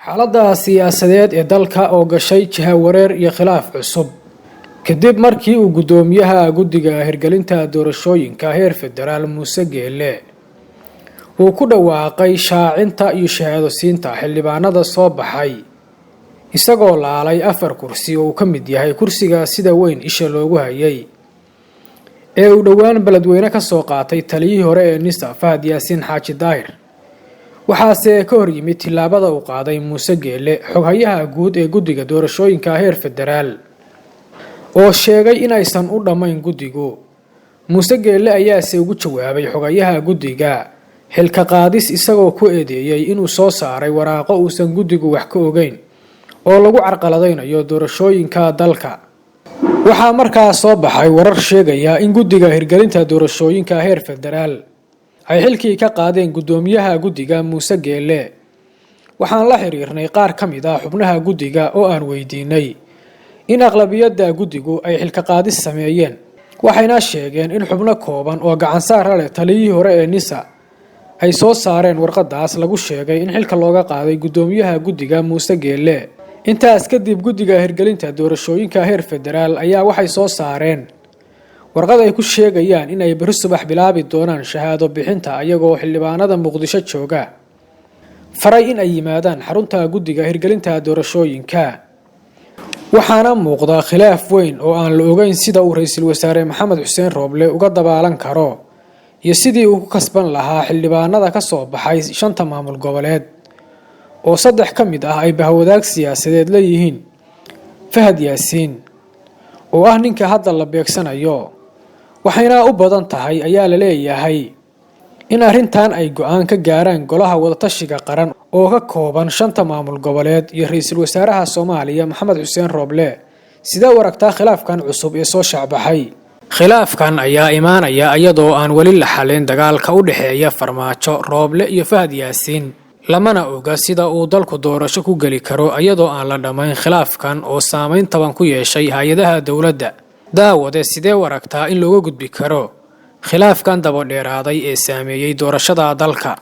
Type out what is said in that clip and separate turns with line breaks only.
xaaladda siyaasadeed ee dalka oo gashay jahawareer iyo khilaaf cusub kadib markii uu gudoomiyaha guddiga hirgelinta doorashooyinka heer federaal Muuse Geelle uu ku dhawaaqay shaacinta iyo shahaado siinta xildhibaanada soo baxay isagoo laalay 4 kursi oo ka mid yahay kursiga sida weyn isha loogu hayay ee uu dhawaan beledweyne ka soo qaatay taliyihii hore ee NISA Fahad Yaasiin Xaaji Daahir waxaase ka hor yimid tilaabada uu qaaday Muuse Geelle xoghayaha guud ee guddiga doorashooyinka heer federaal oo sheegay in aysan u dhamayn guddigu. Muuse Geelle ayaa se ugu jawaabay xoghayaha guddiga xilka qaadis isagoo ku eedeeyay inuu soo saaray waraaqo uusan guddigu wax ka ogeyn oo lagu carqaladeynayo doorashooyinka dalka. waxaa markaa soo baxay warar sheegaya in guddiga hirgelinta doorashooyinka heer federaal ay xilkii ka qaadeen gudoomiyaha guddiga Muuse Geelle. waxaan la xiriirnay qaar ka mid ah xubnaha guddiga oo aan weydiinay in aqlabiyadda guddigu ay xilka qaadis sameeyeen, waxayna sheegeen in xubno kooban oo gacan saar leh taliyihii hore ee NISA ay soo saareen warqadaas lagu sheegay in xilka looga qaaday gudoomiyaha guddiga Muuse Geelle. intaas kadib guddiga hirgelinta doorashooyinka heer federaal ayaa waxay soo saareen warqad ay ku sheegayaan in ay bari subax bilaabi doonaan shahaado bixinta ayagoo xildhibaanada Muqdisho jooga faray in ay yimaadaan xarunta guddiga hirgelinta doorashooyinka. waxaana muuqda khilaaf weyn oo aan la ogeyn sida uu ra'iisul wasaare Maxamed Xuseen Rooble uga dabaalan karo iyo sidii uu ku kasban lahaa xildhibaanada ka soo baxay 5 maamul goboleed oo 3 ka mid ah ay bahwadaag siyaasadeed leeyihiin Fahad Yaasiin oo ah ninka hadda la beegsanayo. waxayna u badan tahay ayaa la leeyahay in arrintan ay go'aan ka gaaraan golaha wadatashiga qaran oo ka kooban 5 maamul goboleed iyo ra'iisul wasaaraha Soomaaliya Maxamed Xuseen Rooble sida waragta khilaafkan cusub ee soo shacbaxay. khilaafkan ayaa imaanaya iyadoo aan wali la xalin dagaalka u dhaxeeya Farmaajo, Rooble iyo Fahad Yaasiin, lamana oga sida uu dalku doorasho ku gali karo iyadoo aan la dhamayn khilaafkan oo saameyn taban ku yeeshay hay'adaha dawladda. daawade sidee waragtaa in looga gudbi karo khilaafkan daba dheeraaday ee saameeyay doorashada dalka.